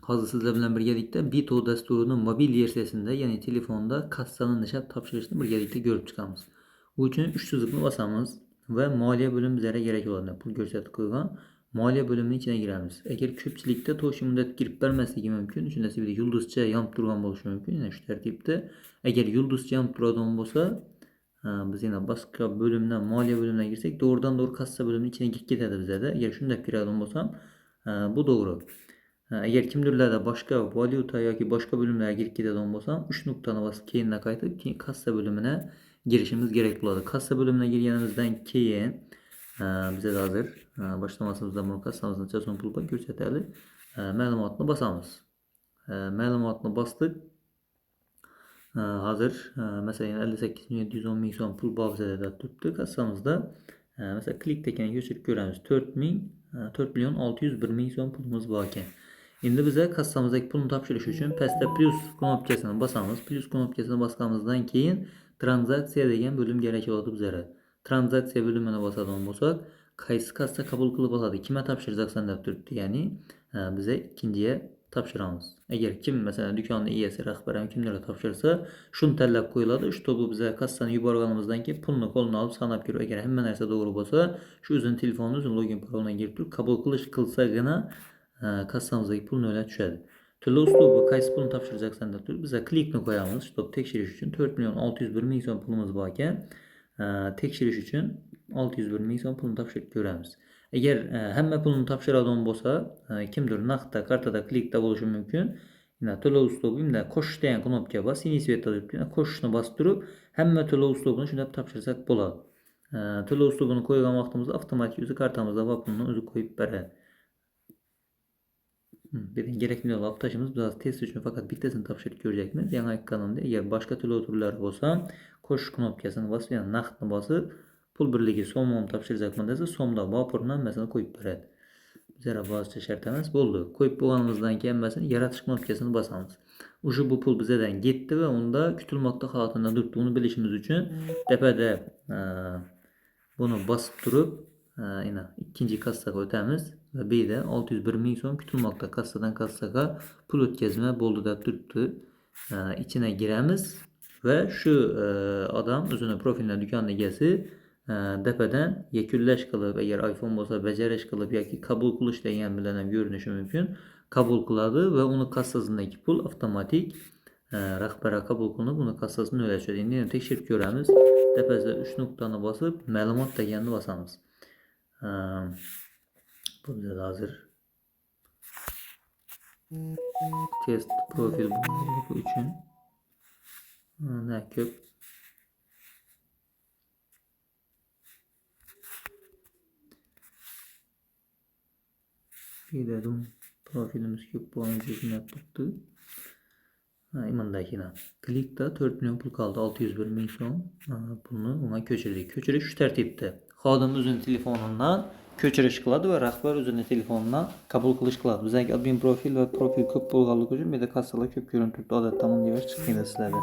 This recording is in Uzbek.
Hozir sizlar bilan birgalikda Bito dasturining mobil versiyasida, ya'ni telefonda kassani nishab topshirishni birgalikda ko'rib chiqamiz. Bu uchun 3 chiziqni bosamiz va moliya bo'limi bizlarga kerak bo'ladi. Pul ko'rsatib qo'ygan moliya bo'limining ichiga kiramiz. Agar ko'pchilikda to'g'ri muddat kirib bermasligi mumkin, shunda sizda yulduzcha yonib turgan bo'lishi mumkin. Yana shu tartibda agar yulduzcha yonib turadigan bo'lsa, biz yana boshqa bo'limdan, moliya bo'limidan girsak, to'g'ridan-to'g'ri kassa bo'limining ichiga kirib ketadi bizda. Agar shunday kiradigan bo'lsam, bu to'g'ri. Agar kimdirlarda boshqa valyuta yoki boshqa bo'limlarga kirib ketadigan bo'lsam, 3 nuqtani bosib keyinga qaytib, keyin kassa bo'limine girishimiz kerak bo'ladi. Kassa bo'limine girganimizdan keyin bizda hozir boshlamasimizdan buni kassamizda necha so'm pul bor ko'rsatadi. Ma'lumotni bosamiz. Ma'lumotni bosdik. Hozir masalan 58.710 ming so'm pul bor bizda turibdi kassamizda. Mesela klik tekaniga ko'chirib ko'ramiz. 4.601 ming so'm pulimiz bor ekan. Endi bize kassamızdaki pulni topshirish uchun pastda plus knopkasini bosamiz. Plus knopkasini bosganimizdan keyin tranzaksiya degan bo'lim kerak bo'ladi bizga. Tranzaksiya bo'limini bosadigan bo'lsak, qaysi kassa qabul qilib oladi, kimga topshiracaksan deb turibdi. Ya'ni bize ikinciye topshiramiz. Agar kim masalan do'konning egasi, rahbari kimlarga topshirsa, shuni tanlab qo'yiladi. Shu bu bize kassani yuborganimizdan keyin pulni qo'ldan olib sanab ko'rib, agar hamma narsa to'g'ri bo'lsa, shu o'zining telefonini o'zining login parolidan girib turib qabul qilsagina kassamızdaki pul öyle düşedi. To'lov uslubi qaysi pulni topshiracaksan deb turib biza klikni qo'yamiz. Stop tekshirish uchun 4.601 ming so'm pulimiz bor ekan. Tekshirish uchun 601 ming so'm pulni topshirib ko'ramiz. Agar hamma pulni topshiradigan bo'lsa, kimdir naqdda, kartada klikda bo'lishi mumkin. Yana to'lov uslubida qo'shish degan knopka bor. Siniy svetda turibdi. Qo'shishni bosib turib, hamma to'lov uslubini shunday topshirsak bo'ladi. To'lov uslubini qo'ygan vaqtimizda avtomatik o'zi kartamizda va pulni o'zi qo'yib beradi. Bizden gerekli olan taşımız biraz test için fakat bittasini topshirib ko'rjakmiz. Yangi kanalda agar boshqa to'lov turlari bo'lsa, qo'shish knopkasini bosib, yana naqdni bosib, pul birligi so'mni topshirjakman desa, so'mda vapur namasini qo'yib beradi. Bizlar bozcha shart emas, bo'ldi. Qo'yib bo'lganimizdan keyin hammasini yaratish knopkasini bosamiz. O'sha bu pul bizdan ketdi va unda kutilmoqda holatida turibdi. Uni bilishimiz uchun tepada bunu bosib turib, yine ikinci kassaga o'tamiz ve B'de 601 ming so'm kutilmoqda. Kassadan kassaga pul o'tkazma bo'ldi deb turibdi. İçine giramiz ve şu adam o'zini profilidan do'konning egasi tepadan yakunlash qilib, agar iPhone bo'lsa bajarish qilib yoki qabul qilish degan bilan ham ko'rinishi mumkin. Qabul qiladi ve uni kassasındagi pul avtomatik rahbara qabul qilinib, uni kassasini o'lashadi. Endi tekshirib ko'ramiz. Tepasida 3 nuqtani bosib, ma'lumot deganni bosamiz. Bu bizda hozir test profil bu uchun ne ko'p dedim, profilimiz ko'p bo'lganligini aytibdi. Imandagina klikda 4 million pul qoldi, 601 ming so'm pulni unga ko'chirdik. Ko'chirish shu tartibda. Xodim o'zining telefonidan ko'chirish qiladi va rahbar o'zining telefonidan qabul qilish qiladi. Bizga admin profil va profil ko'p bo'lganligi uchun bu yerda kassalar ko'p ko'rinib turibdi. Odatda bunday chiqmaydi sizlarda.